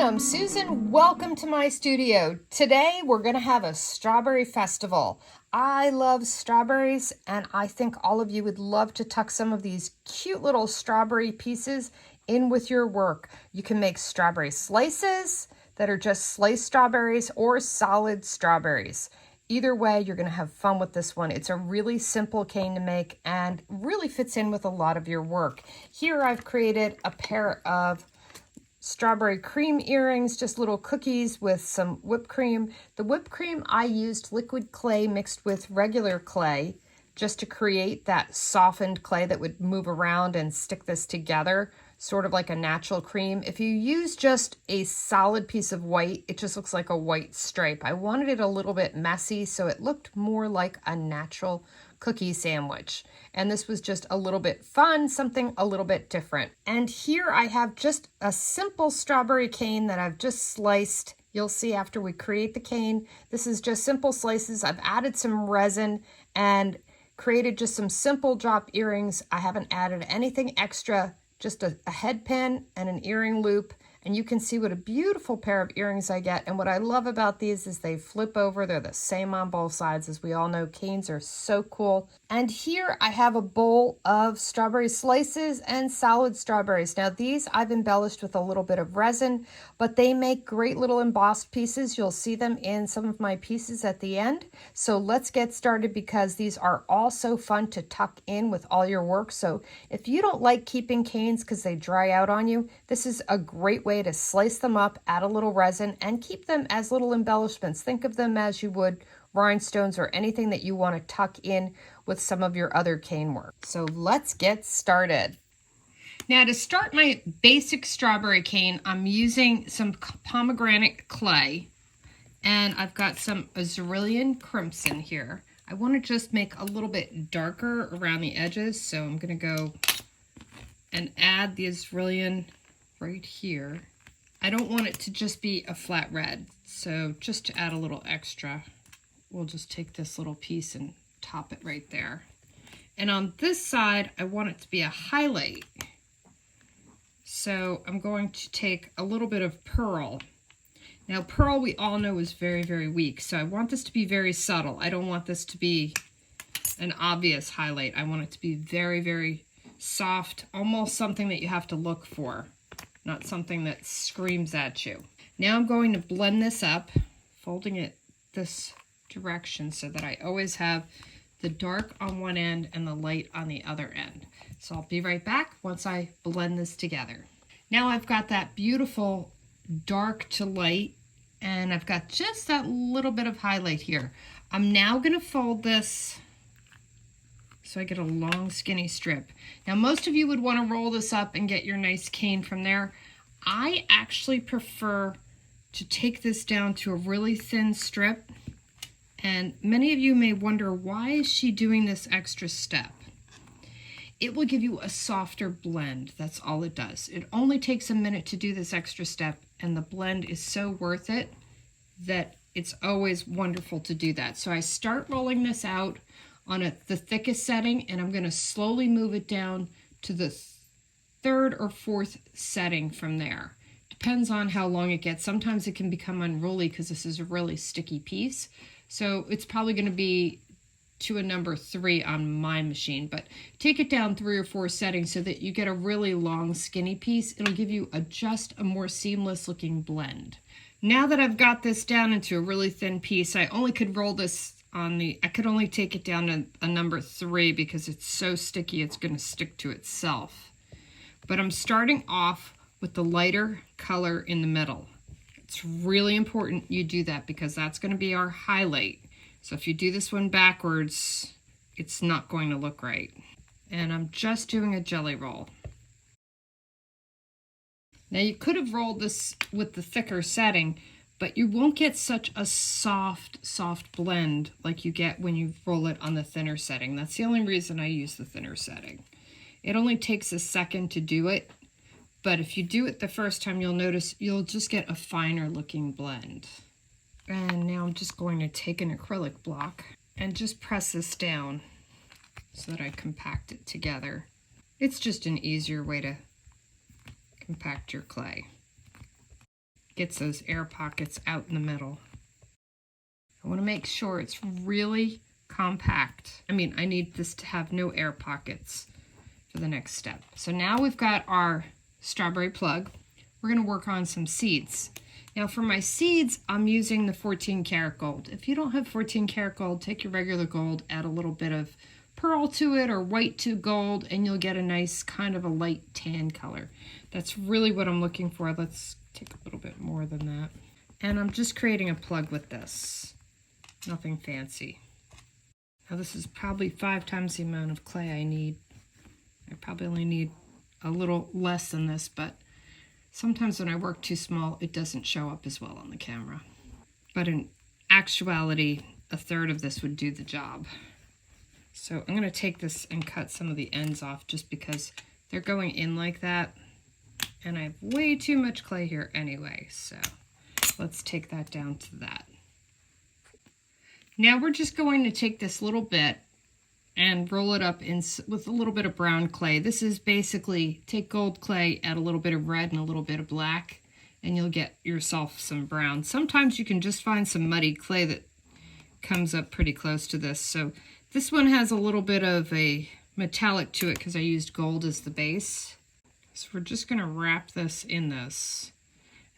I'm Susan. Welcome to my studio. Today we're going to have a strawberry festival. I love strawberries and I think all of you would love to tuck some of these cute little strawberry pieces in with your work. You can make strawberry slices that are just sliced strawberries or solid strawberries. Either way, you're going to have fun with this one. It's a really simple cane to make and really fits in with a lot of your work. Here I've created a pair of strawberry cream earrings, just little cookies with some whipped cream. The whipped cream, I used liquid clay mixed with regular clay just to create that softened clay that would move around and stick this together, sort of like a natural cream. If you use just a solid piece of white, it just looks like a white stripe. I wanted it a little bit messy, so it looked more like a natural cookie sandwich. And this was just a little bit fun, something a little bit different. And here I have just a simple strawberry cane that I've just sliced. You'll see after we create the cane, this is just simple slices. I've added some resin and created just some simple drop earrings. I haven't added anything extra, just a head pin and an earring loop. And you can see what a beautiful pair of earrings I get. And what I love about these is they flip over. They're the same on both sides. As we all know, canes are so cool. And here I have a bowl of strawberry slices and solid strawberries. Now these I've embellished with a little bit of resin, but they make great little embossed pieces. You'll see them in some of my pieces at the end. So let's get started because these are all so fun to tuck in with all your work. So if you don't like keeping canes because they dry out on you, this is a great way to slice them up, add a little resin, and keep them as little embellishments. Think of them as you would rhinestones or anything that you want to tuck in with some of your other cane work. So let's get started. Now to start my basic strawberry cane, I'm using some pomegranate clay, and I've got some Cerulean Crimson here. I want to just make a little bit darker around the edges, so I'm going to go and add the Cerulean right here. I don't want it to just be a flat red, so just to add a little extra, we'll just take this little piece and top it right there. And on this side, I want it to be a highlight. So I'm going to take a little bit of pearl. Now pearl we all know is very, very weak, so I want this to be very subtle. I don't want this to be an obvious highlight. I want it to be very, very soft, almost something that you have to look for, not something that screams at you. Now I'm going to blend this up, folding it this direction so that I always have the dark on one end and the light on the other end. So I'll be right back once I blend this together. Now I've got that beautiful dark to light, and I've got just that little bit of highlight here. I'm now going to fold this so I get a long skinny strip. Now most of you would want to roll this up and get your nice cane from there. I actually prefer to take this down to a really thin strip, and many of you may wonder, why is she doing this extra step? It will give you a softer blend. That's all it does. It only takes a minute to do this extra step, and the blend is so worth it that it's always wonderful to do that. So I start rolling this out on the thickest setting, and I'm going to slowly move it down to the third or fourth setting from there. Depends on how long it gets. Sometimes it can become unruly because this is a really sticky piece. So it's probably going to be to a number 3 on my machine, but take it down 3 or 4 settings so that you get a really long skinny piece. It'll give you just a more seamless looking blend. Now that I've got this down into a really thin piece, I only could roll this I could only take it down to a number 3 because it's so sticky it's going to stick to itself. But I'm starting off with the lighter color in the middle. It's really important you do that because that's going to be our highlight. So if you do this one backwards, it's not going to look right. And I'm just doing a jelly roll. Now you could have rolled this with the thicker setting, but you won't get such a soft blend like you get when you roll it on the thinner setting. That's the only reason I use the thinner setting. It only takes a second to do it, but if you do it the first time, you'll notice you'll just get a finer looking blend. And now I'm just going to take an acrylic block and just press this down so that I compact it together. It's just an easier way to compact your clay. gets those air pockets out in the middle. I want to make sure it's really compact. I mean, I need this to have no air pockets for the next step. So now we've got our strawberry plug. We're going to work on some seeds. Now for my seeds, I'm using the 14 karat gold. If you don't have 14 karat gold, take your regular gold, add a little bit of pearl to it or white to gold, and you'll get a nice kind of a light tan color. That's really what I'm looking for. Let's take a little bit more than that. And I'm just creating a plug with this. Nothing fancy. Now this is probably 5 times the amount of clay I need. I probably only need a little less than this, but sometimes when I work too small, it doesn't show up as well on the camera. But in actuality, a third of this would do the job. So I'm going to take this and cut some of the ends off just because they're going in like that. And I have way too much clay here anyway, so let's take that down to that. Now we're just going to take this little bit and roll it up with a little bit of brown clay. This is basically take gold clay, add a little bit of red and a little bit of black, and you'll get yourself some brown. Sometimes you can just find some muddy clay that comes up pretty close to this. So this one has a little bit of a metallic to it because I used gold as the base. So we're just going to wrap this in this.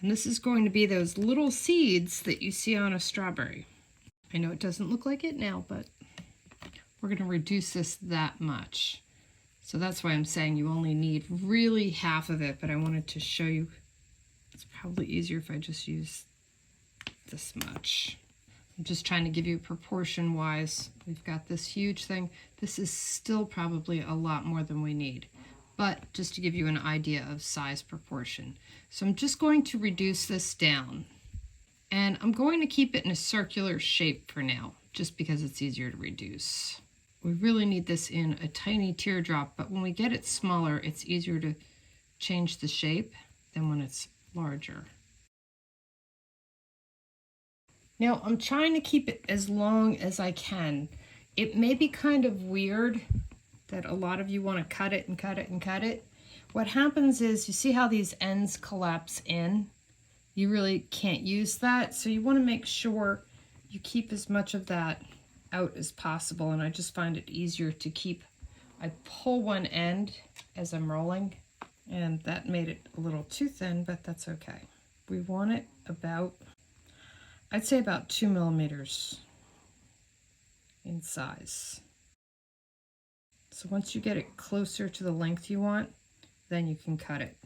And this is going to be those little seeds that you see on a strawberry. I know it doesn't look like it now, but we're going to reduce this that much. So that's why I'm saying you only need really half of it, but I wanted to show you. It's probably easier if I just use this much. I'm just trying to give you proportion wise. We've got this huge thing. This is still probably a lot more than we need, but just to give you an idea of size proportion. So I'm just going to reduce this down, and I'm going to keep it in a circular shape for now, just because it's easier to reduce. We really need this in a tiny teardrop, but when we get it smaller, it's easier to change the shape than when it's larger. Now I'm trying to keep it as long as I can. It may be kind of weird that a lot of you want to cut it and cut it and cut it. What happens is, you see how these ends collapse in? You really can't use that, so you want to make sure you keep as much of that out as possible, and I just find it easier to keep. I pull one end as I'm rolling, and that made it a little too thin, but that's okay. We want it about, I'd say about 2 millimeters in size. So once you get it closer to the length you want, then you can cut it.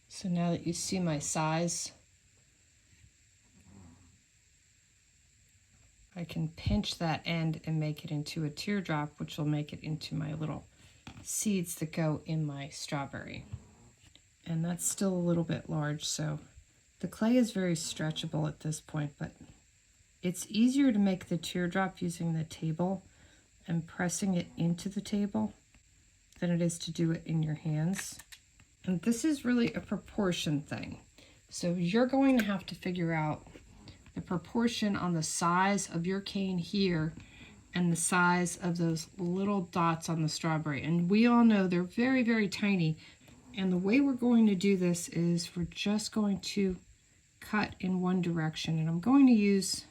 So now that you see my size, I can pinch that end and make it into a teardrop, which will make it into my little seeds that go in my strawberry. And that's still a little bit large, so the clay is very stretchable at this point, but it's easier to make the teardrop using the table and pressing it into the table than it is to do it in your hands. And this is really a proportion thing. So you're going to have to figure out the proportion on the size of your cane here and the size of those little dots on the strawberry. And we all know they're very, very tiny. And the way we're going to do this is we're just going to cut in one direction. And I'm going to use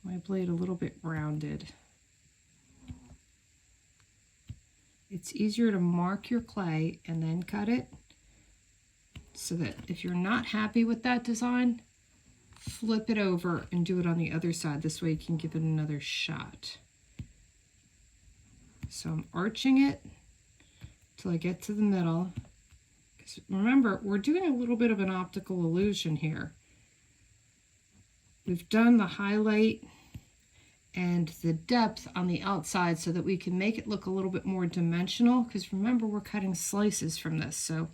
my blade a little bit rounded. It's easier to mark your clay and then cut it, so that if you're not happy with that design, flip it over and do it on the other side. This way you can give it another shot. So I'm arching it till I get to the middle. Because remember, we're doing a little bit of an optical illusion here. We've done the highlight and the depth on the outside so that we can make it look a little bit more dimensional, because remember, we're cutting slices from this, so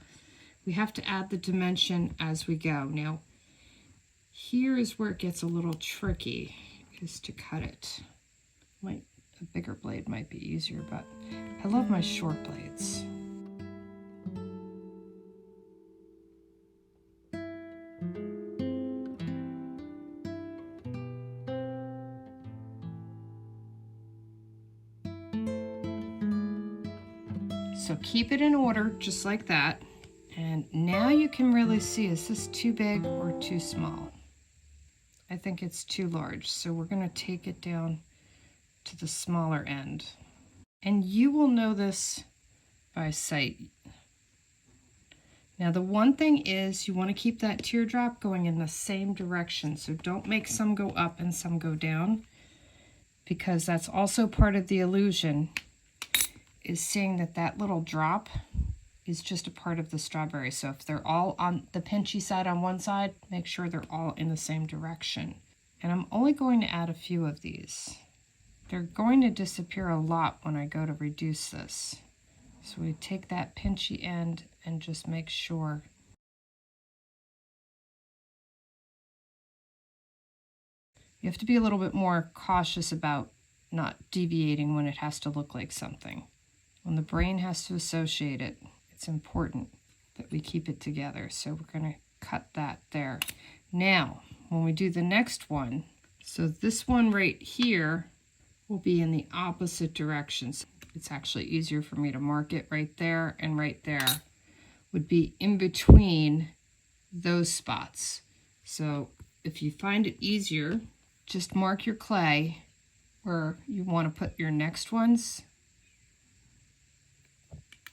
we have to add the dimension as we go. Now, here is where it gets a little tricky, is to cut it. A bigger blade might be easier, but I love my short blades. So keep it in order, just like that, And now you can really see, is this too big or too small? I think it's too large, so we're going to take it down to the smaller end. And you will know this by sight. Now the one thing is you want to keep that teardrop going in the same direction, so don't make some go up and some go down, because that's also part of the illusion, is seeing that that little drop is just a part of the strawberry. So if they're all on the pinchy side on one side, make sure they're all in the same direction. And I'm only going to add a few of these. They're going to disappear a lot when I go to reduce this. So we take that pinchy end and just make sure. You have to be a little bit more cautious about not deviating when it has to look like something. When the brain has to associate it, it's important that we keep it together. So we're going to cut that there. Now, when we do the next one, so this one right here will be in the opposite directions. It's actually easier for me to mark it right there, and right there would be in between those spots. So if you find it easier, just mark your clay where you want to put your next ones,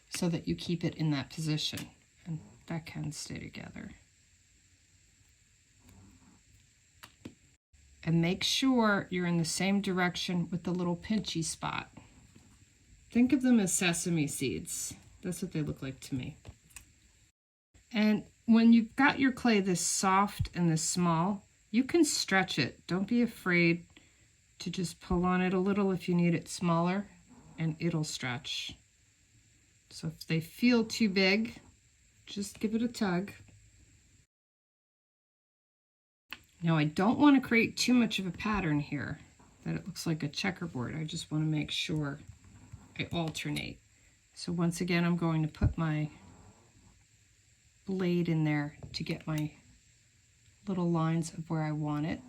so that you keep it in that position, and that can stay together. And make sure you're in the same direction with the little pinchy spot. Think of them as sesame seeds. That's what they look like to me. And when you've got your clay this soft and this small, you can stretch it. Don't be afraid to just pull on it a little if you need it smaller, and it'll stretch. So if they feel too big, just give it a tug. Now I don't want to create too much of a pattern here that it looks like a checkerboard. I just want to make sure I alternate. So once again, I'm going to put my blade in there to get my little lines of where I want it,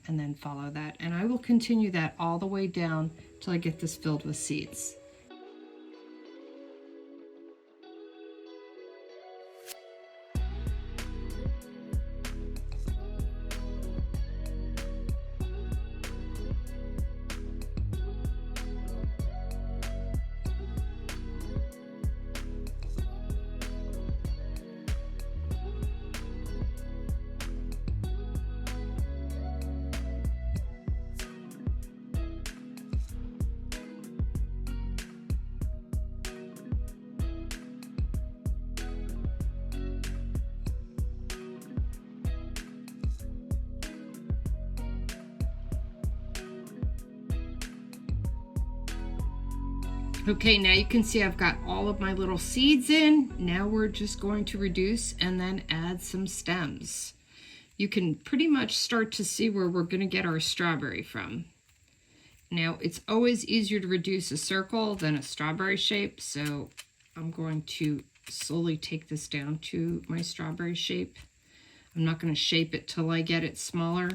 and then follow that. And I will continue that all the way down till I get this filled with seeds. Okay, now you can see I've got all of my little seeds in. Now we're just going to reduce and then add some stems. You can pretty much start to see where we're going to get our strawberry from. Now it's always easier to reduce a circle than a strawberry shape, so I'm going to slowly take this down to my strawberry shape. I'm not going to shape it till I get it smaller.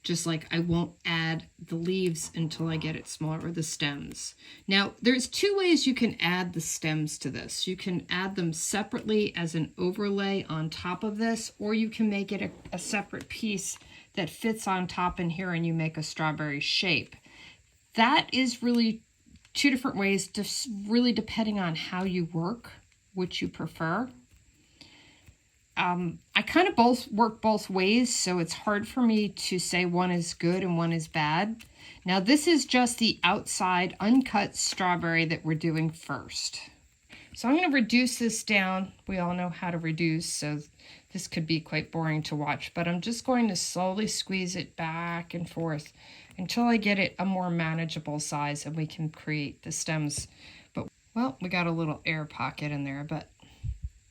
Just like I won't add the leaves until I get it smaller, or the stems. Now, there's two ways you can add the stems to this. You can add them separately as an overlay on top of this, or you can make it a separate piece that fits on top in here and you make a strawberry shape. That is really two different ways, just really depending on how you work, which you prefer. I kind of work both ways, so it's hard for me to say one is good and one is bad. Now this is just the outside uncut strawberry that we're doing first. So I'm going to reduce this down. We all know how to reduce, so this could be quite boring to watch, but I'm just going to slowly squeeze it back and forth until I get it a more manageable size and we can create the stems. But, well, we got a little air pocket in there, but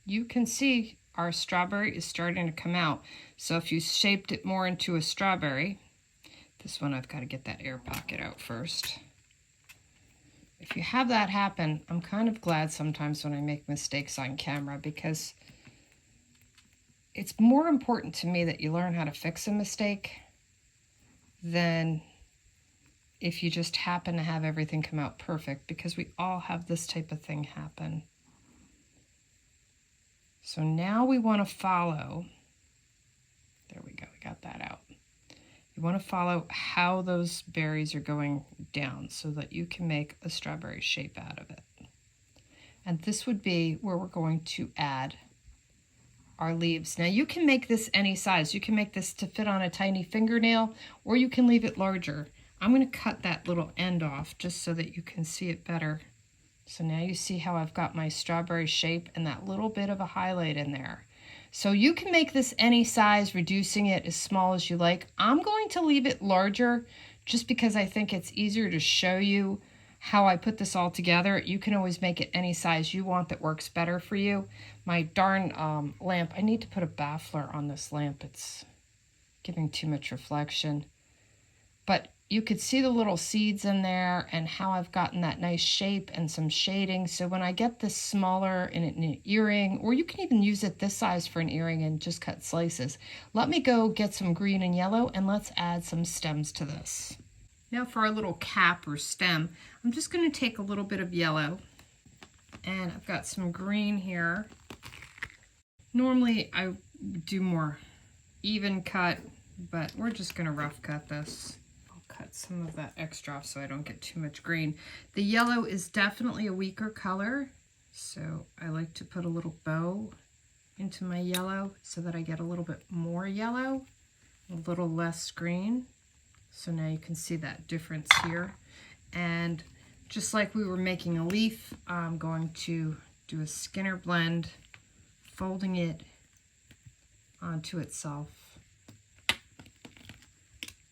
you can see our strawberry is starting to come out. So if you shaped it more into a strawberry, this one I've got to get that air pocket out first. If you have that happen, I'm kind of glad sometimes when I make mistakes on camera, because it's more important to me that you learn how to fix a mistake than if you just happen to have everything come out perfect, because we all have this type of thing happen. So now we want to follow, there we go, we got that out. You want to follow how those berries are going down so that you can make a strawberry shape out of it. And this would be where we're going to add our leaves. Now you can make this any size. You can make this to fit on a tiny fingernail, or you can leave it larger. I'm going to cut that little end off just so that you can see it better. So now you see how I've got my strawberry shape and that little bit of a highlight in there. So you can make this any size, reducing it as small as you like. I'm going to leave it larger just because I think it's easier to show you how I put this all together. You can always make it any size you want that works better for you. My darn lamp, I need to put a baffler on this lamp. It's giving too much reflection. But you could see the little seeds in there and how I've gotten that nice shape and some shading. So when I get this smaller in an earring, or you can even use it this size for an earring and just cut slices. Let me go get some green and yellow and let's add some stems to this. Now for our little cap or stem, I'm just going to take a little bit of yellow, and I've got some green here. Normally I do more even cut, but we're just going to rough cut this. Cut some of that extra off so I don't get too much green. The yellow is definitely a weaker color, so I like to put a little bow into my yellow so that I get a little bit more yellow, a little less green. So now you can see that difference here. And just like we were making a leaf, I'm going to do a Skinner blend, folding it onto itself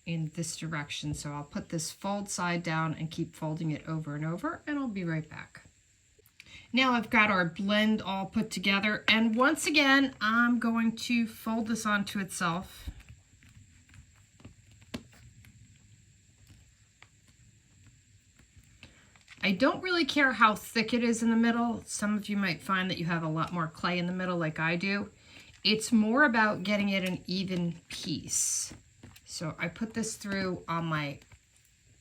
in this direction. So I'll put this fold side down and keep folding it over and over, and I'll be right back. Now I've got our blend all put together, and once again I'm going to fold this onto itself. I don't really care how thick it is in the middle. Some of you might find that you have a lot more clay in the middle like I do. It's more about getting it an even piece. So I put this through on my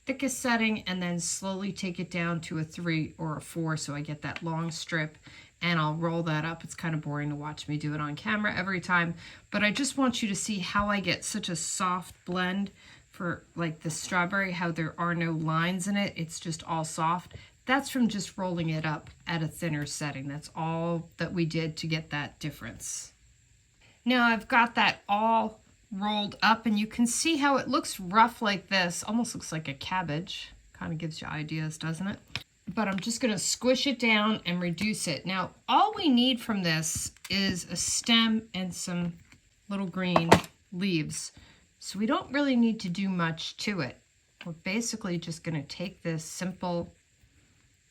thickest setting and then slowly take it down to a 3 or a 4 so I get that long strip, and I'll roll that up. It's kind of boring to watch me do it on camera every time, but I just want you to see how I get such a soft blend for like the strawberry, how there are no lines in it. It's just all soft. That's from just rolling it up at a thinner setting. That's all that we did to get that difference. Now I've got that all rolled up, and you can see how it looks rough like this. Almost looks like a cabbage. Kind of gives you ideas, doesn't it? But I'm just going to squish it down and reduce it. Now all we need from this is a stem and some little green leaves. So we don't really need to do much to it. We're basically just going to take this simple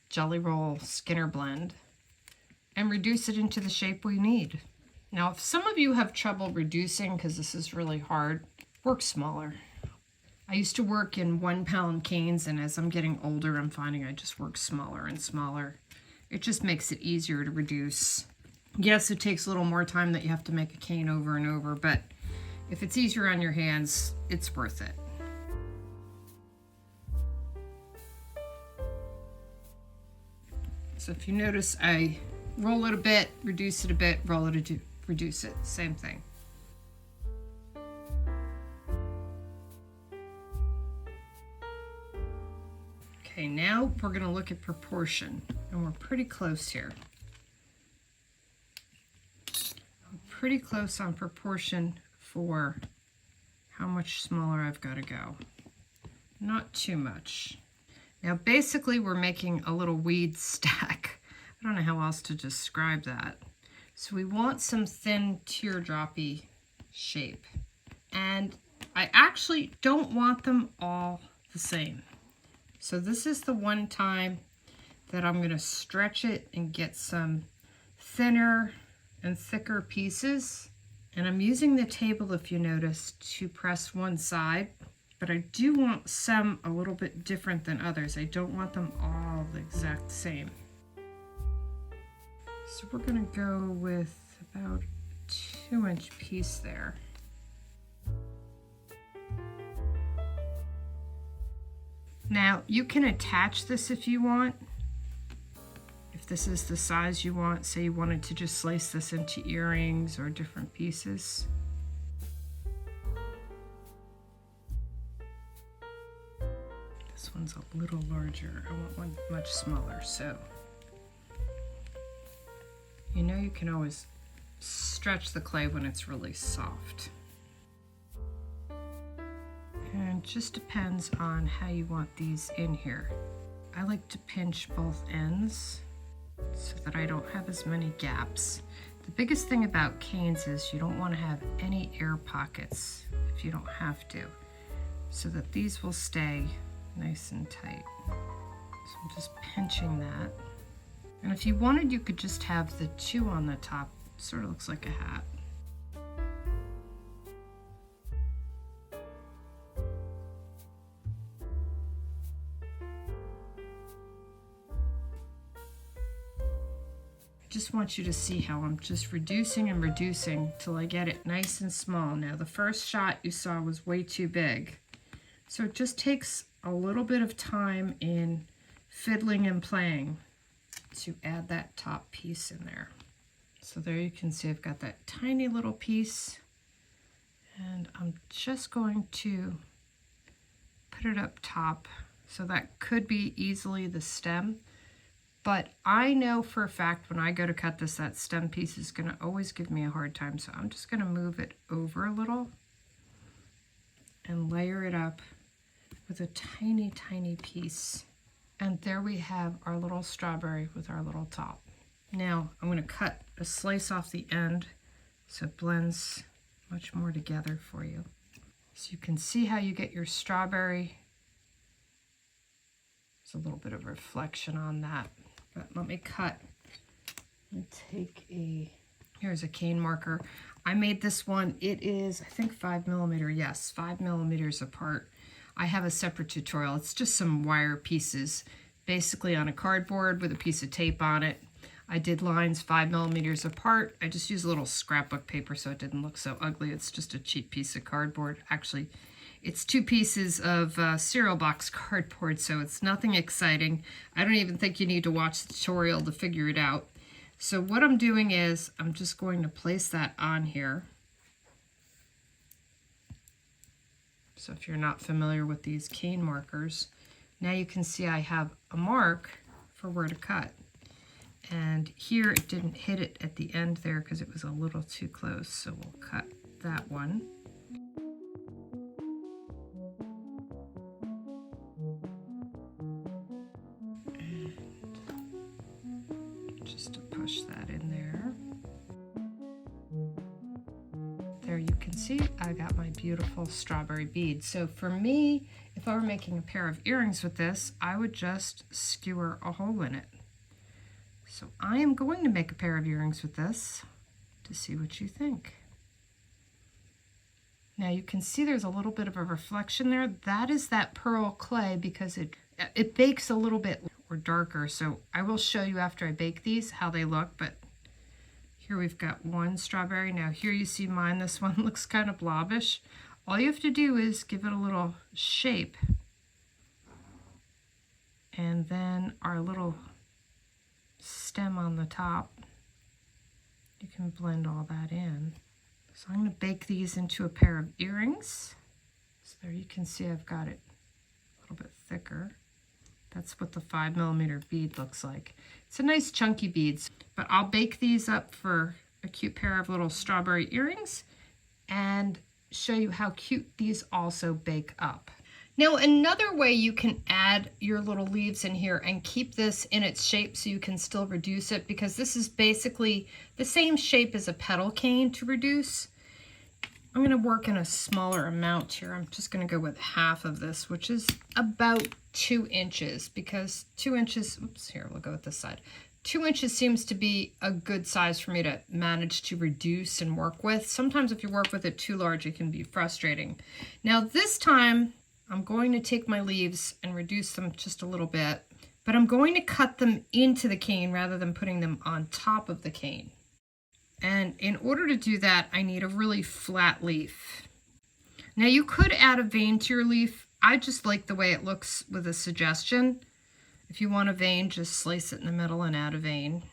Jelly Roll Skinner blend and reduce it into the shape we need. Now, if some of you have trouble reducing, because this is really hard, work smaller. I used to work in 1-pound canes, and as I'm getting older, I'm finding I just work smaller and smaller. It just makes it easier to reduce. Yes, it takes a little more time that you have to make a cane over and over, but if it's easier on your hands, it's worth it. So if you notice, I roll it a bit, reduce it a bit, roll it a bit, reduce it, same thing. Okay, now we're going to look at proportion, and we're pretty close here. I'm pretty close on proportion for how much smaller I've got to go. Not too much. Now basically we're making a little weed stack. I don't know how else to describe that. So we want some thin teardroppy shape. And I actually don't want them all the same. So this is the one time that I'm going to stretch it and get some thinner and thicker pieces. And I'm using the table, if you notice, to press one side. But I do want some a little bit different than others. I don't want them all the exact same. So we're going to go with about a 2-inch piece there. Now you can attach this if you want. If if this is the size you want, say you wanted to just slice this into earrings or different pieces. This one's a little larger. I want one much smaller, so you know you can always stretch the clay when it's really soft. And it just depends on how you want these in here. I like to pinch both ends so that I don't have as many gaps. The biggest thing about canes is you don't want to have any air pockets if you don't have to, so that these will stay nice and tight. So I'm just pinching that. And if you wanted, you could just have the two on the top. Sort of looks like a hat. I just want you to see how I'm just reducing and reducing till I get it nice and small. Now the first shot you saw was way too big. So it just takes a little bit of time in fiddling and playing to add that top piece in there. So there you can see I've got that tiny little piece, and I'm just going to put it up top. So that could be easily the stem, but I know for a fact when I go to cut this, that stem piece is going to always give me a hard time. So I'm just going to move it over a little and layer it up with a tiny, tiny piece. And there we have our little strawberry with our little top. Now I'm going to cut a slice off the end so it blends much more together for you. So you can see how you get your strawberry. There's a little bit of reflection on that. But let me cut. Let me take here's a cane marker. I made this one. It is, I think, 5mm. Yes, 5mm apart. I have a separate tutorial. It's just some wire pieces, basically on a cardboard with a piece of tape on it. I did lines 5mm apart. I just used a little scrapbook paper so it didn't look so ugly. It's just a cheap piece of cardboard. Actually, it's 2 pieces of cereal box cardboard, so it's nothing exciting. I don't even think you need to watch the tutorial to figure it out. So what I'm doing is I'm just going to place that on here. So if you're not familiar with these cane markers, now you can see I have a mark for where to cut. And here it didn't hit it at the end there because it was a little too close, so we'll cut that one. And just to push that in there. There you can see I got my beautiful strawberry bead. So for me, if I were making a pair of earrings with this, I would just skewer a hole in it. So I am going to make a pair of earrings with this to see what you think. Now you can see there's a little bit of a reflection there. That is that pearl clay because it bakes a little bit or darker. So I will show you after I bake these how they look, but here we've got one strawberry. Now here you see mine. This one looks kind of blobbish. All you have to do is give it a little shape. And then our little stem on the top, you can blend all that in. So I'm going to bake these into a pair of earrings. So there you can see I've got it a little bit thicker. That's what the 5mm bead looks like. It's a nice chunky beads, but I'll bake these up for a cute pair of little strawberry earrings and show you how cute these also bake up. Now another way you can add your little leaves in here and keep this in its shape so you can still reduce it, because this is basically the same shape as a petal cane to reduce. I'm going to work in a smaller amount here. I'm just going to go with half of this, which is about 2 inches, because 2 inches, oops, here, we'll go with this side. 2 inches seems to be a good size for me to manage to reduce and work with. Sometimes if you work with it too large, it can be frustrating. Now this time, I'm going to take my leaves and reduce them just a little bit, but I'm going to cut them into the cane rather than putting them on top of the cane. And in order to do that, I need a really flat leaf. Now you could add a vein to your leaf. I just like the way it looks with a suggestion. If you want a vein, just slice it in the middle and add a vein.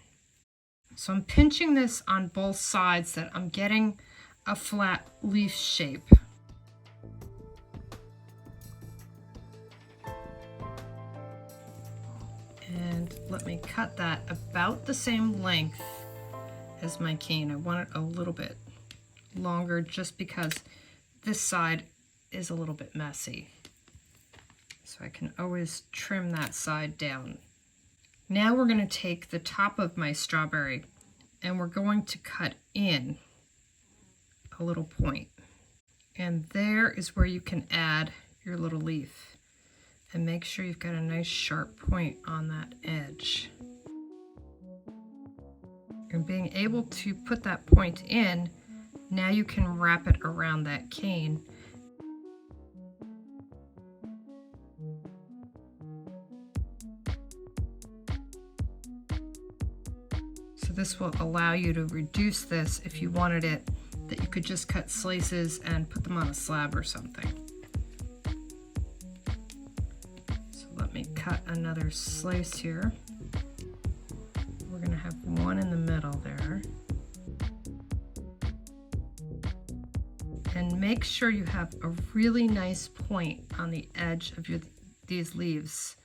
So I'm pinching this on both sides that I'm getting a flat leaf shape. And let me cut that about the same length as my cane. I want it a little bit longer just because this side is a little bit messy. So I can always trim that side down. Now we're going to take the top of my strawberry and we're going to cut in a little point. And there is where you can add your little leaf. And make sure you've got a nice sharp point on that edge. And being able to put that point in, now you can wrap it around that cane. So this will allow you to reduce this if you wanted it, that you could just cut slices and put them on a slab or something. Let me cut another slice here. We're going to have one in the middle there. And make sure you have a really nice point on the edge of these leaves.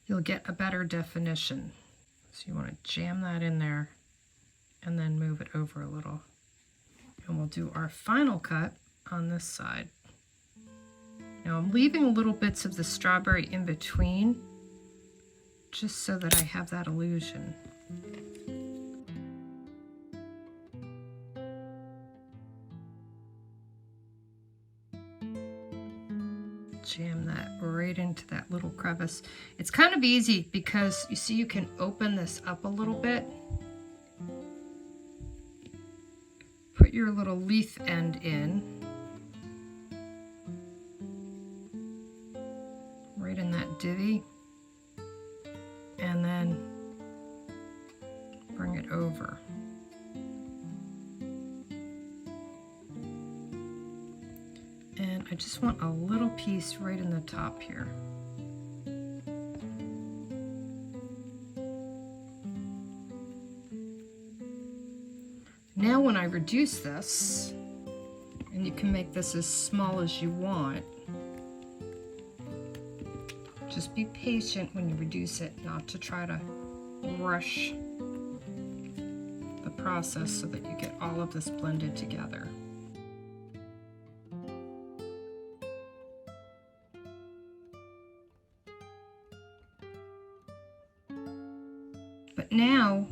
You'll get a better definition. So you want to jam that in there and then move it over a little. And we'll do our final cut on this side. Now I'm leaving little bits of the strawberry in between, just so that I have that illusion. Jam that right into that little crevice. It's kind of easy because you see you can open this up a little bit. Put your little leaf end in. Right in that divvy, and then bring it over. And I just want a little piece right in the top here. Now when I reduce this, and you can make this as small as you want, just be patient when you reduce it, not to try to rush the process so that you get all of this blended together. But now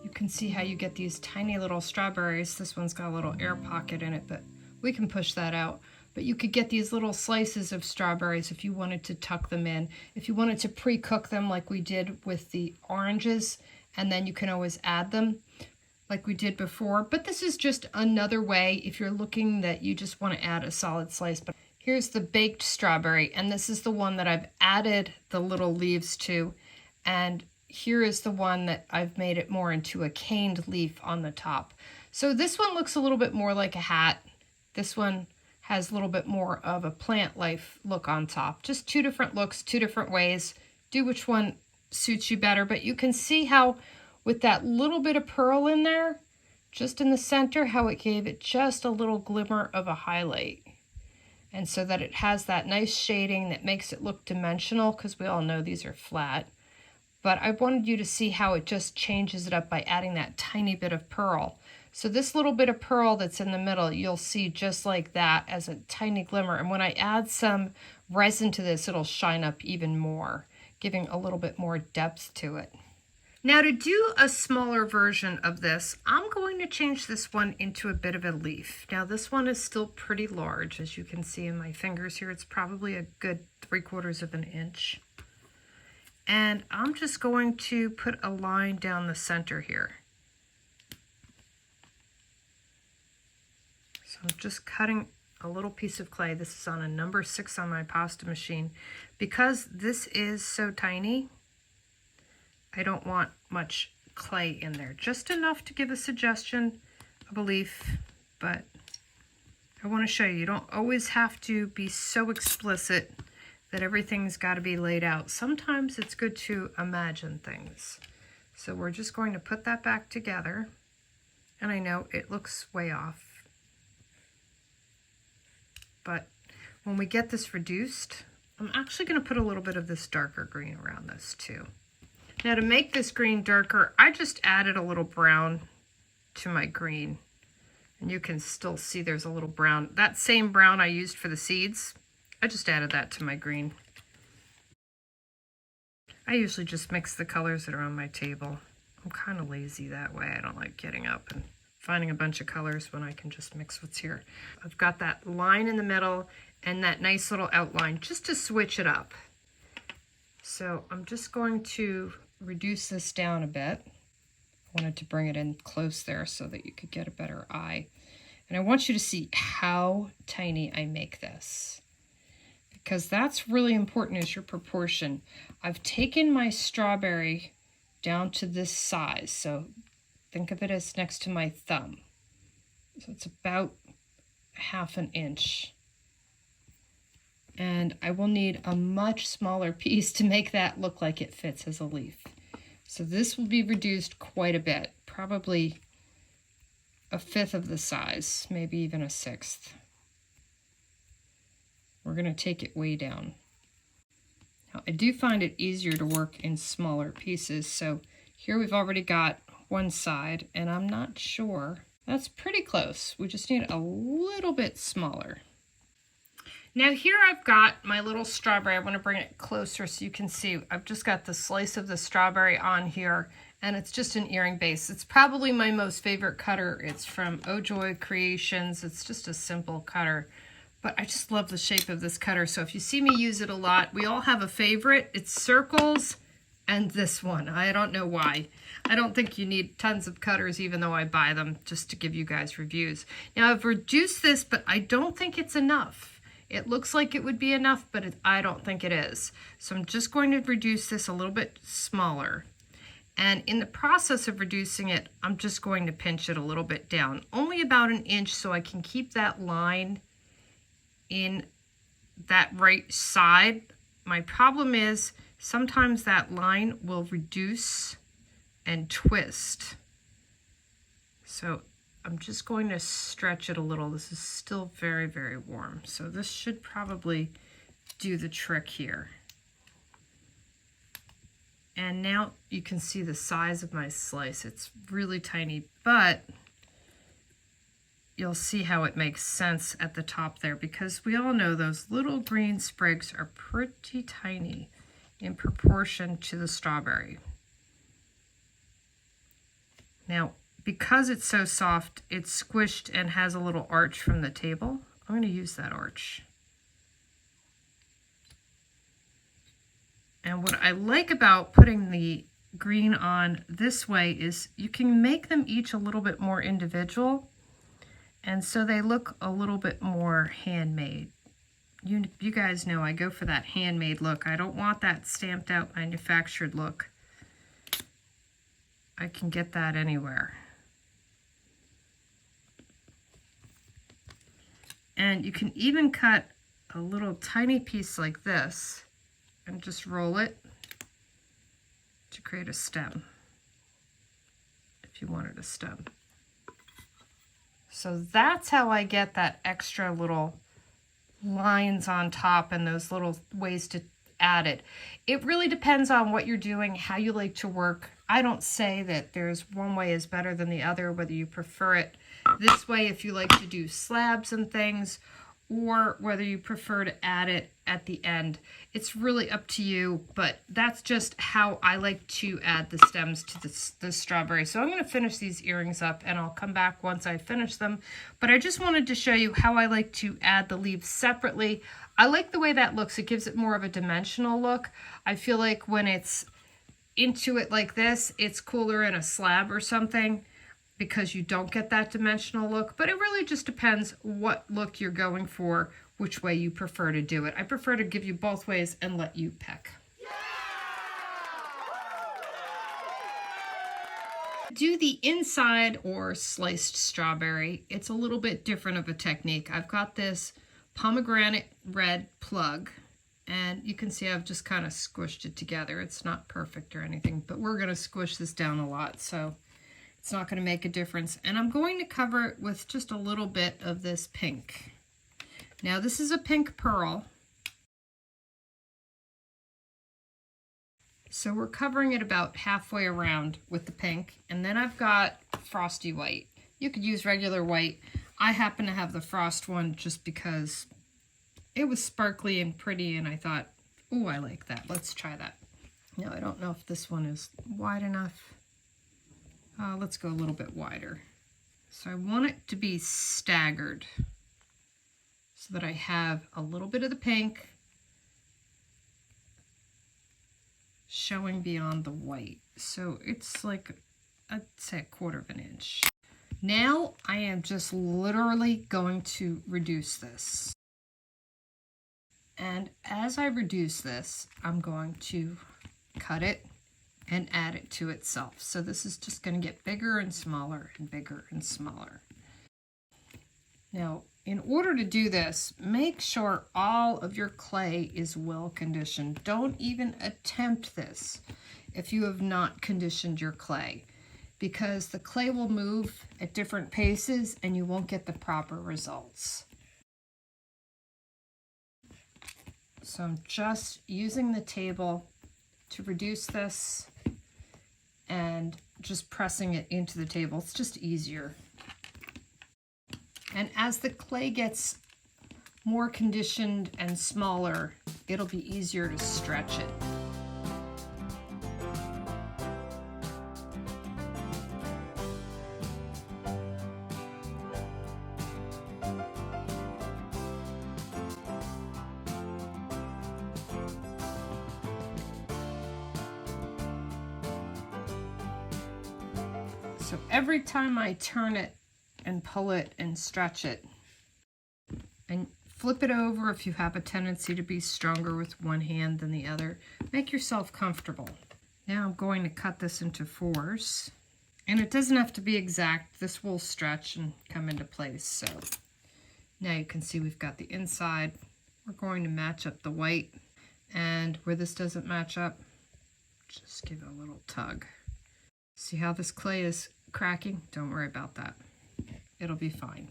you can see how you get these tiny little strawberries. This one's got a little air pocket in it, but we can push that out. But you could get these little slices of strawberries if you wanted to tuck them in. If you wanted to pre-cook them like we did with the oranges, and then you can always add them like we did before. But this is just another way if you're looking that you just want to add a solid slice. But here's the baked strawberry, and this is the one that I've added the little leaves to. And here is the one that I've made it more into a caned leaf on the top. So this one looks a little bit more like a hat. This one has a little bit more of a plant life look on top. Just two different looks, two different ways. Do which one suits you better. But you can see how with that little bit of pearl in there, just in the center, how it gave it just a little glimmer of a highlight. And so that it has that nice shading that makes it look dimensional, because we all know these are flat. But I wanted you to see how it just changes it up by adding that tiny bit of pearl. So this little bit of pearl that's in the middle, you'll see just like that as a tiny glimmer. And when I add some resin to this, it'll shine up even more, giving a little bit more depth to it. Now to do a smaller version of this, I'm going to change this one into a bit of a leaf. Now this one is still pretty large, as you can see in my fingers here. It's probably a good 3/4 of an inch. And I'm just going to put a line down the center here. So I'm just cutting a little piece of clay. This is on a number 6 on my pasta machine. Because this is so tiny, I don't want much clay in there. Just enough to give a suggestion of a leaf, but I want to show you, you don't always have to be so explicit that everything's got to be laid out. Sometimes it's good to imagine things. So we're just going to put that back together. And I know it looks way off, but when we get this reduced, I'm actually going to put a little bit of this darker green around this too. Now to make this green darker, I just added a little brown to my green. And you can still see there's a little brown. That same brown I used for the seeds, I just added that to my green. I usually just mix the colors that are on my table. I'm kind of lazy that way. I don't like getting up and finding a bunch of colors when I can just mix what's here. I've got that line in the middle and that nice little outline just to switch it up. So I'm just going to reduce this down a bit. I wanted to bring it in close there so that you could get a better eye. And I want you to see how tiny I make this, because that's really important, is your proportion. I've taken my strawberry down to this size, so think of it as next to my thumb. So it's about 1/2 inch. And I will need a much smaller piece to make that look like it fits as a leaf. So this will be reduced quite a bit, probably 1/5 of the size, maybe even 1/6. We're going to take it way down. Now, I do find it easier to work in smaller pieces, so here we've already got one side, and I'm not sure. That's pretty close. We just need a little bit smaller. Now here I've got my little strawberry. I want to bring it closer so you can see. I've just got the slice of the strawberry on here, and it's just an earring base. It's probably my most favorite cutter. It's from Oh Joy Creations. It's just a simple cutter, but I just love the shape of this cutter. So if you see me use it a lot, we all have a favorite. It's circles and this one. I don't know why. I don't think you need tons of cutters, even though I buy them just to give you guys reviews. Now I've reduced this, but I don't think it's enough. It looks like it would be enough, but I don't think it is. So I'm just going to reduce this a little bit smaller. And in the process of reducing it, I'm just going to pinch it a little bit down, only about 1 inch, so I can keep that line in that right side. My problem is sometimes that line will reduce and twist. So I'm just going to stretch it a little. This is still very, very warm. So this should probably do the trick here. And now you can see the size of my slice. It's really tiny, but you'll see how it makes sense at the top there, because we all know those little green sprigs are pretty tiny in proportion to the strawberry. Now, because it's so soft, it's squished and has a little arch from the table. I'm going to use that arch. And what I like about putting the green on this way is you can make them each a little bit more individual, and so they look a little bit more handmade. You guys know I go for that handmade look. I don't want that stamped out manufactured look. I can get that anywhere. And you can even cut a little tiny piece like this and just roll it to create a stem, if you wanted a stem. So that's how I get that extra little lines on top and those little ways to add it. It really depends on what you're doing, how you like to work. I don't say that there's one way is better than the other, whether you prefer it this way if you like to do slabs and things, or whether you prefer to add it at the end. It's really up to you, but that's just how I like to add the stems to the strawberry. So I'm going to finish these earrings up, and I'll come back once I finish them. But I just wanted to show you how I like to add the leaves separately. I like the way that looks. It gives it more of a dimensional look. I feel like when it's into it like this, it's cooler in a slab or something, because you don't get that dimensional look. But it really just depends what look you're going for, which way you prefer to do it. I prefer to give you both ways and let you pick. Do the inside or sliced strawberry. It's a little bit different of a technique. I've got this pomegranate red plug, And you can see I've just kind of squished it together. It's not perfect or anything, but we're going to squish this down a lot, so it's not going to make a difference. And I'm going to cover it with just a little bit of this pink. Now this is a pink pearl. So we're covering it about halfway around with the pink. And then I've got frosty white. You could use regular white. I happen to have the frost one just because it was sparkly and pretty, and I thought, oh, I like that. Let's try that. Now, I don't know if this one is wide enough. Let's go a little bit wider. So I want it to be staggered so that I have a little bit of the pink showing beyond the white. So it's like, I'd say 1/4 of an inch. Now I am just literally going to reduce this. And as I reduce this, I'm going to cut it and add it to itself. So this is just going to get bigger and smaller and bigger and smaller. Now, in order to do this, make sure all of your clay is well conditioned. Don't even attempt this if you have not conditioned your clay, because the clay will move at different paces and you won't get the proper results. So I'm just using the table to reduce this and just pressing it into the table. It's just easier. And as the clay gets more conditioned and smaller, it'll be easier to stretch it. So every time I turn it and pull it and stretch it, and flip it over if you have a tendency to be stronger with one hand than the other, make yourself comfortable. Now I'm going to cut this into 4s, and it doesn't have to be exact. This will stretch and come into place. So now you can see we've got the inside. We're going to match up the white, and where this doesn't match up, just give it a little tug. See how this clay is cracking? Don't worry about that. It'll be fine.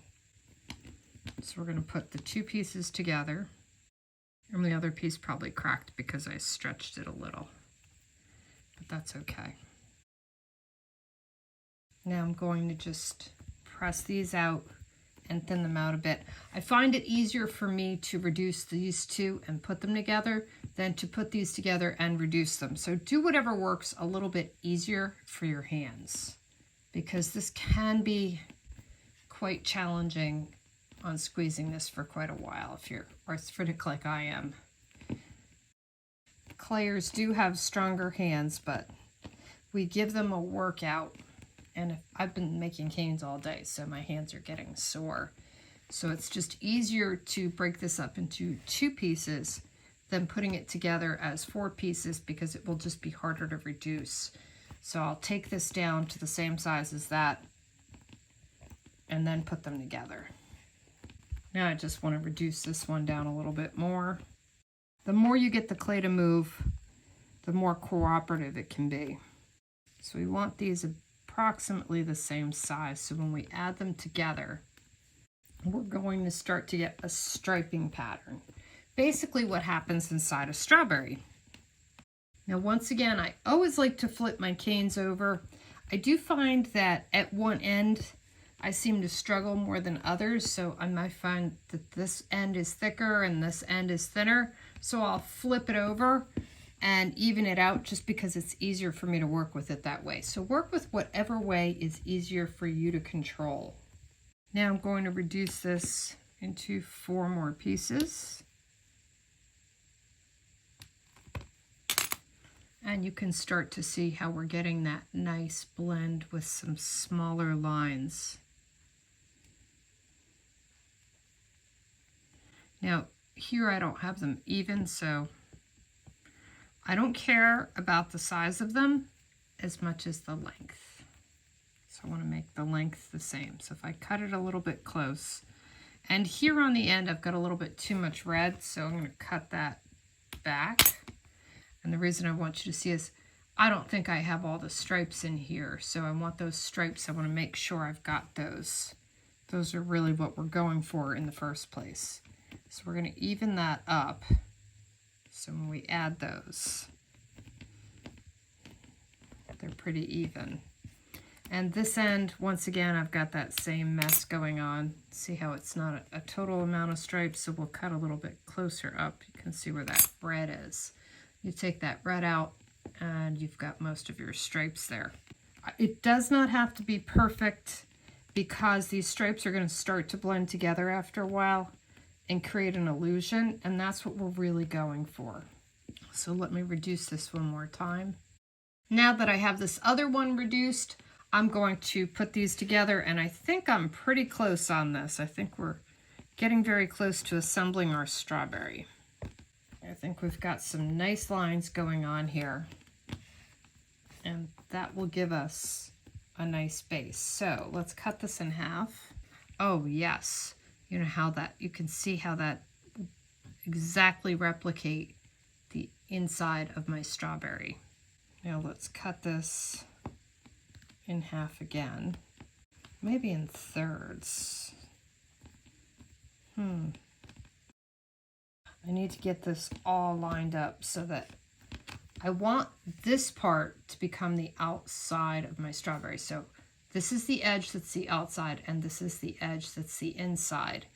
So we're going to put the 2 pieces together, and the other piece probably cracked because I stretched it a little, but that's okay. Now I'm going to just press these out and thin them out a bit. I find it easier for me to reduce these 2 and put them together than to put these together and reduce them. So do whatever works a little bit easier for your hands, because this can be quite challenging on squeezing this for quite a while if you're arthritic like I am. Clayers do have stronger hands, but we give them a workout. And I've been making canes all day, so my hands are getting sore. So it's just easier to break this up into 2 pieces than putting it together as 4 pieces, because it will just be harder to reduce. So I'll take this down to the same size as that and then put them together. Now I just want to reduce this one down a little bit more. The more you get the clay to move, the more cooperative it can be. So we want these approximately the same size, so when we add them together, we're going to start to get a striping pattern. Basically what happens inside a strawberry. Now once again, I always like to flip my canes over. I do find that at one end I seem to struggle more than others, so I might find that this end is thicker and this end is thinner, so I'll flip it over and even it out just because it's easier for me to work with it that way. So work with whatever way is easier for you to control. Now I'm going to reduce this into 4 more pieces. And you can start to see how we're getting that nice blend with some smaller lines. Now here I don't have them even, so I don't care about the size of them as much as the length. So I want to make the length the same. So if I cut it a little bit close, and here on the end I've got a little bit too much red, so I'm going to cut that back. And the reason I want you to see is I don't think I have all the stripes in here, so I want those stripes. I want to make sure I've got those. Those are really what we're going for in the first place. So we're going to even that up. So when we add those, they're pretty even. And this end, once again, I've got that same mess going on. See how it's not a total amount of stripes, so we'll cut a little bit closer up. You can see where that red is. You take that red out, and you've got most of your stripes there. It does not have to be perfect because these stripes are going to start to blend together after a while and create an illusion, and that's what we're really going for. So let me reduce this one more time. Now that I have this other one reduced, I'm going to put these together, and I think I'm pretty close on this. I think we're getting very close to assembling our strawberry. I think we've got some nice lines going on here, and that will give us a nice base. So let's cut this in half. Oh yes, you know how that, you can see how that exactly replicate the inside of my strawberry. Now let's cut this in half again, maybe in thirds. I need to get this all lined up so that I want this part to become the outside of my strawberry. So this is the edge that's the outside, and this is the edge that's the inside.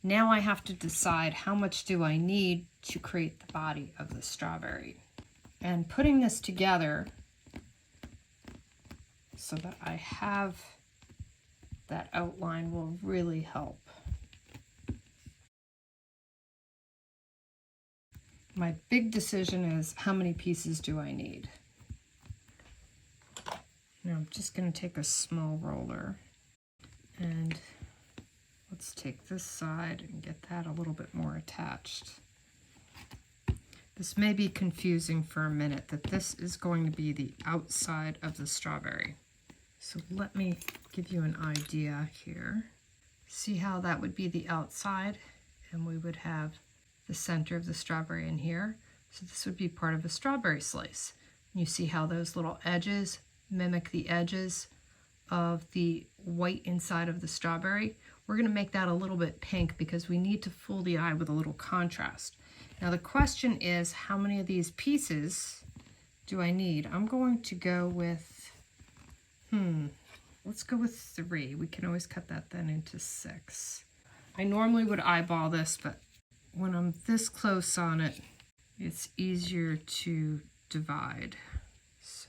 Now I have to decide how much do I need to create the body of the strawberry. And putting this together so that I have that outline will really help. My big decision is how many pieces do I need? Now I'm just going to take a small roller and let's take this side and get that a little bit more attached. This may be confusing for a minute that this is going to be the outside of the strawberry. So let me give you an idea here. See how that would be the outside, and we would have the center of the strawberry in here. So this would be part of a strawberry slice. You see how those little edges mimic the edges of the white inside of the strawberry. We're going to make that a little bit pink because we need to fool the eye with a little contrast. Now the question is, how many of these pieces do I need? I'm going to go with let's go with 3. We can always cut that then into 6. I normally would eyeball this, but when I'm this close on it, it's easier to divide. So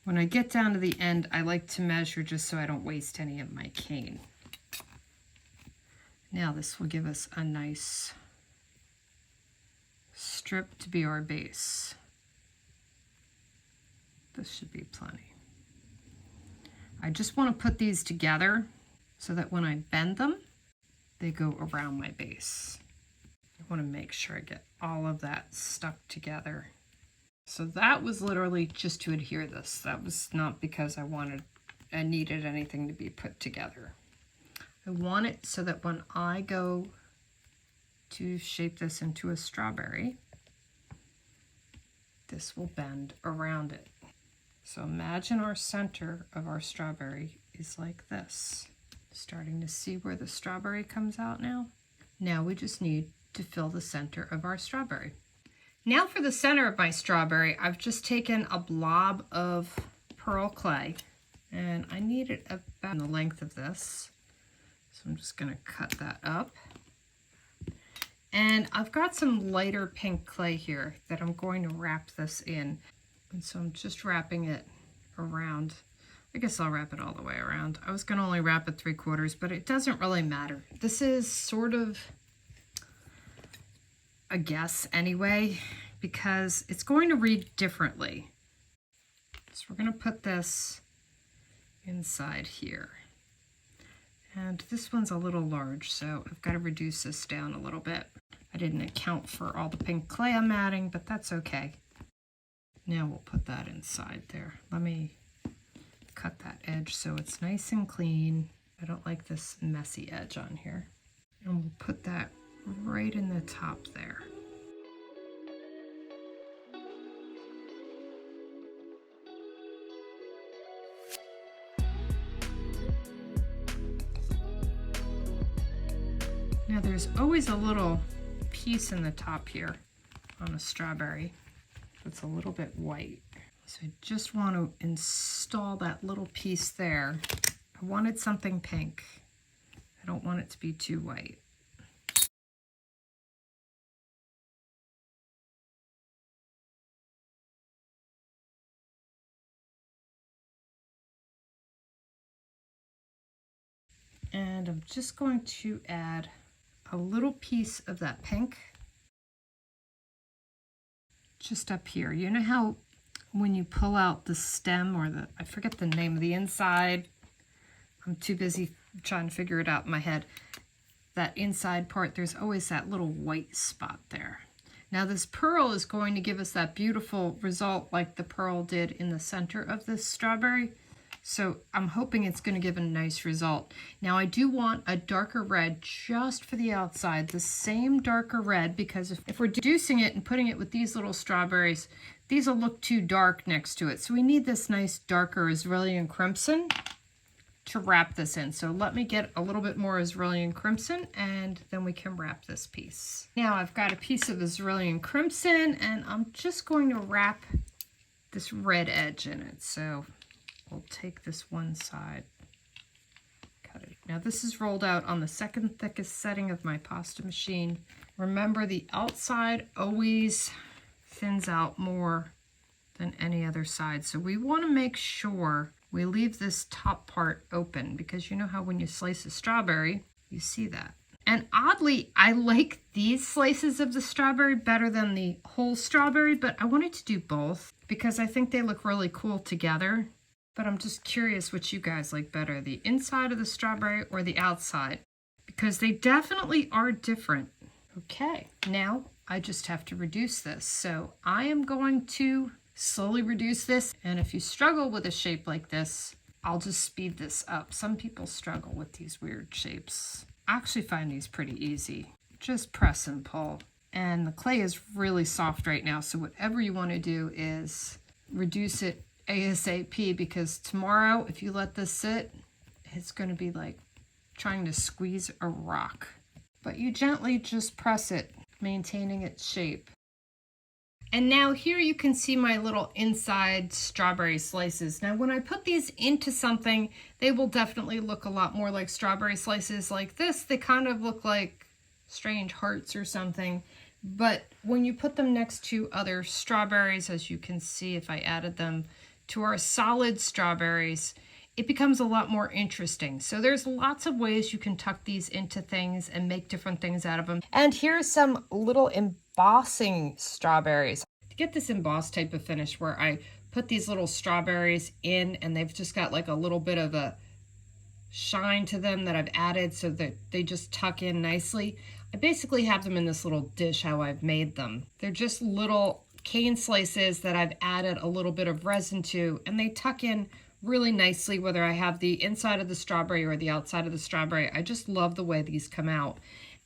when I get down to the end, I like to measure just so I don't waste any of my cane. Now this will give us a nice strip to be our base. This should be plenty. I just want to put these together so that when I bend them, they go around my base. I want to make sure I get all of that stuck together. So that was literally just to adhere this. That was not because I needed anything to be put together. I want it so that when I go to shape this into a strawberry, this will bend around it. So imagine our center of our strawberry is like this. Starting to see where the strawberry comes out now? Now we just need to fill the center of our strawberry. Now for the center of my strawberry, I've just taken a blob of pearl clay, and I need it about the length of this. So I'm just going to cut that up. And I've got some lighter pink clay here that I'm going to wrap this in. And so I'm just wrapping it around. I guess I'll wrap it all the way around. I was going to only wrap it 3/4, but it doesn't really matter. This is sort of a guess anyway, because it's going to read differently. So we're going to put this inside here. And this one's a little large, so I've got to reduce this down a little bit. I didn't account for all the pink clay I'm adding, but that's okay. Now we'll put that inside there. Let me cut that edge so it's nice and clean. I don't like this messy edge on here. And we'll put that right in the top there. there's always a little piece in the top here on a strawberry that's a little bit white. So I just want to install that little piece there. I wanted something pink. I don't want it to be too white. And I'm just going to add a little piece of that pink just up here. You know how when you pull out the stem or the, I forget the name of the inside, I'm too busy trying to figure it out in my head, that inside part, there's always that little white spot there. Now this pearl is going to give us that beautiful result like the pearl did in the center of this strawberry. So I'm hoping it's going to give a nice result. Now I do want a darker red just for the outside, the same darker red, because if we're reducing it and putting it with these little strawberries, these will look too dark next to it. So we need this nice darker Israeli crimson to wrap this in. So let me get a little bit more Israeli crimson and then we can wrap this piece. Now I've got a piece of Israeli crimson and I'm just going to wrap this red edge in it. So we'll take this one side, cut it. Now this is rolled out on the second thickest setting of my pasta machine. Remember, the outside always thins out more than any other side. So we want to make sure we leave this top part open, because you know how when you slice a strawberry, you see that. And oddly, I like these slices of the strawberry better than the whole strawberry, but I wanted to do both because I think they look really cool together. But I'm just curious which you guys like better, the inside of the strawberry or the outside, because they definitely are different. Okay, now I just have to reduce this. So I am going to slowly reduce this. And if you struggle with a shape like this, I'll just speed this up. Some people struggle with these weird shapes. I actually find these pretty easy. Just press and pull. And the clay is really soft right now. So whatever you want to do is reduce it ASAP, because tomorrow, if you let this sit, it's going to be like trying to squeeze a rock. But you gently just press it, maintaining its shape. And now here you can see my little inside strawberry slices. Now when I put these into something, they will definitely look a lot more like strawberry slices like this. They kind of look like strange hearts or something. But when you put them next to other strawberries, as you can see if I added them to our solid strawberries, it becomes a lot more interesting. So there's lots of ways you can tuck these into things and make different things out of them. And here's some little embossing strawberries. To get this embossed type of finish where I put these little strawberries in and they've just got like a little bit of a shine to them that I've added so that they just tuck in nicely. I basically have them in this little dish how I've made them. They're just little cane slices that I've added a little bit of resin to, and they tuck in really nicely whether I have the inside of the strawberry or the outside of the strawberry. I just love the way these come out.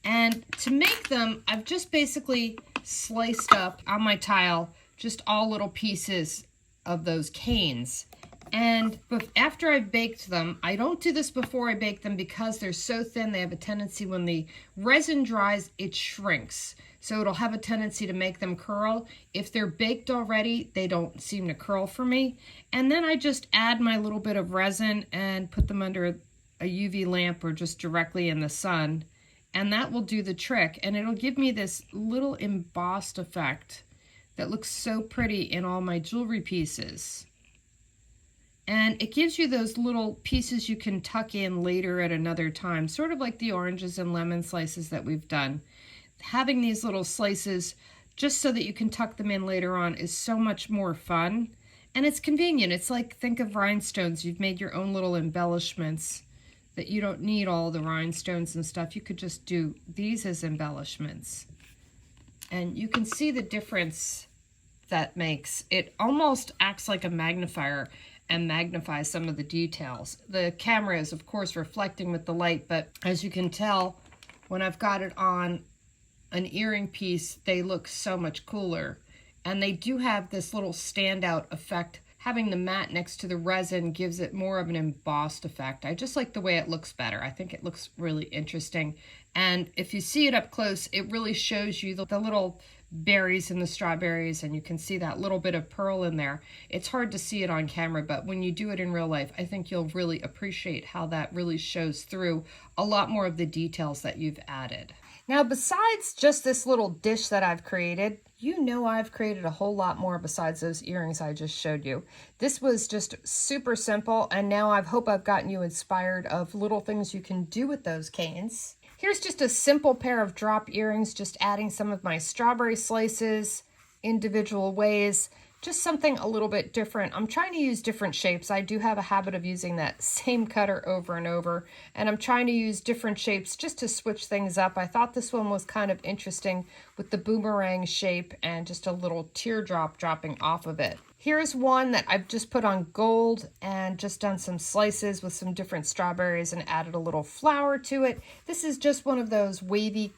And to make them, I've just basically sliced up on my tile just all little pieces of those canes. And after I've baked them, I don't do this before I bake them because they're so thin, they have a tendency when the resin dries, it shrinks. So it'll have a tendency to make them curl. If they're baked already, they don't seem to curl for me. And then I just add my little bit of resin and put them under a UV lamp or just directly in the sun. And that will do the trick. And it'll give me this little embossed effect that looks so pretty in all my jewelry pieces. And it gives you those little pieces you can tuck in later at another time, sort of like the oranges and lemon slices that we've done. Having these little slices just so that you can tuck them in later on is so much more fun. And it's convenient. It's like, think of rhinestones. You've made your own little embellishments that you don't need all the rhinestones and stuff. You could just do these as embellishments. And you can see the difference that makes. It almost acts like a magnifier and magnifies some of the details. The camera is, of course, reflecting with the light, but as you can tell, when I've got it on an earring piece, they look so much cooler. And they do have this little standout effect having the matte next to the resin gives it more of an embossed effect. I just like the way it looks better. I think it looks really interesting. And if you see it up close, it really shows you the little berries in the strawberries, and you can see that little bit of pearl in there. It's hard to see it on camera, but when you do it in real life, I think you'll really appreciate how that really shows through a lot more of the details that you've added. Now, besides just this little dish that I've created, you know I've created a whole lot more besides those earrings I just showed you. This was just super simple, and now I hope I've gotten you inspired of little things you can do with those canes. Here's just a simple pair of drop earrings, just adding some of my strawberry slices, individual ways, just something a little bit different. I'm trying to use different shapes. I do have a habit of using that same cutter over and over, and I'm trying to use different shapes just to switch things up. I thought this one was kind of interesting with the boomerang shape and just a little teardrop dropping off of it. Here's one that I've just put on gold and just done some slices with some different strawberries and added a little flower to it. This is just one of those wavy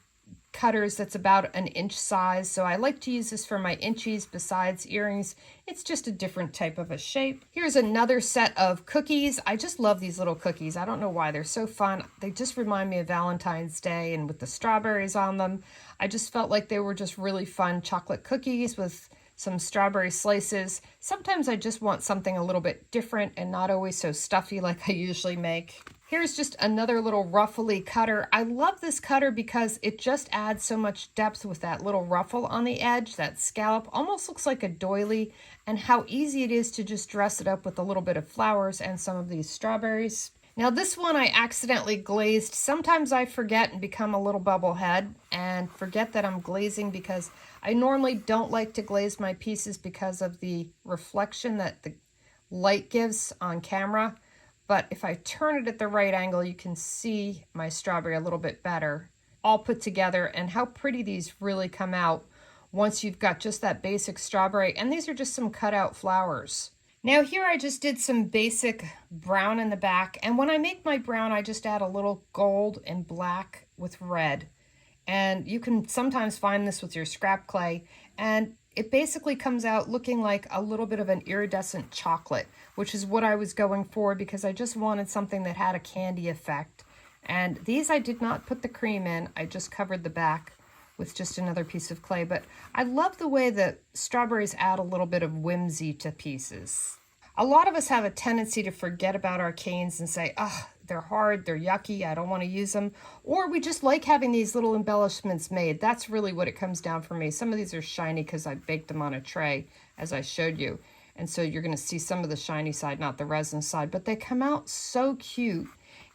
cutters that's about an inch size, so I like to use this for my inchies besides earrings. It's just a different type of a shape. Here's another set of cookies. I just love these little cookies. I don't know why, they're so fun. They just remind me of Valentine's Day, and with the strawberries on them, I just felt like they were just really fun chocolate cookies with some strawberry slices. Sometimes I just want something a little bit different and not always so stuffy like I usually make. Here's just another little ruffly cutter. I love this cutter because it just adds so much depth with that little ruffle on the edge. That scallop almost looks like a doily, and how easy it is to just dress it up with a little bit of flowers and some of these strawberries. Now this one I accidentally glazed. Sometimes I forget and become a little bubble head and forget that I'm glazing, because I normally don't like to glaze my pieces because of the reflection that the light gives on camera. But if I turn it at the right angle, you can see my strawberry a little bit better, all put together, and how pretty these really come out once you've got just that basic strawberry. And these are just some cut out flowers. Now here I just did some basic brown in the back, and when I make my brown, I just add a little gold and black with red. And you can sometimes find this with your scrap clay, and it basically comes out looking like a little bit of an iridescent chocolate, which is what I was going for because I just wanted something that had a candy effect. And these I did not put the cream in, I just covered the back with just another piece of clay. But I love the way that strawberries add a little bit of whimsy to pieces. A lot of us have a tendency to forget about our canes and say, oh, they're hard, they're yucky, I don't want to use them. Or we just like having these little embellishments made. That's really what it comes down for me. Some of these are shiny because I baked them on a tray, as I showed you. And so you're going to see some of the shiny side, not the resin side. But they come out so cute.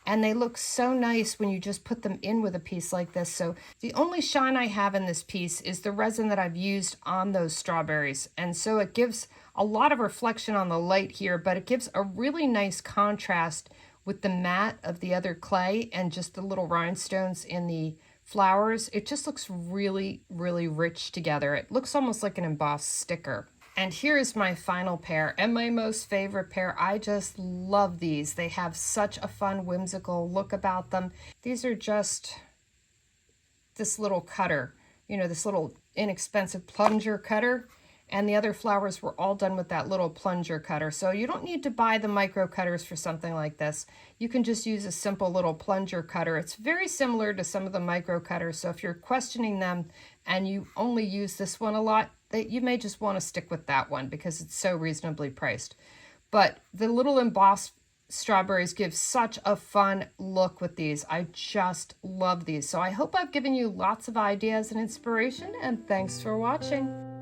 And they look so nice when you just put them in with a piece like this. So the only shine I have in this piece is the resin that I've used on those strawberries. And so it gives a lot of reflection on the light here, but it gives a really nice contrast with the matte of the other clay and just the little rhinestones in the flowers. It just looks really, really rich together. It looks almost like an embossed sticker. And here's my final pair and my most favorite pair. I just love these. They have such a fun, whimsical look about them. These are just this little cutter, you know, this little inexpensive plunger cutter. And the other flowers were all done with that little plunger cutter. So you don't need to buy the micro cutters for something like this. You can just use a simple little plunger cutter. It's very similar to some of the micro cutters. So if you're questioning them and you only use this one a lot, you may just want to stick with that one because it's so reasonably priced. But the little embossed strawberries give such a fun look with these. I just love these. So I hope I've given you lots of ideas and inspiration, and thanks for watching.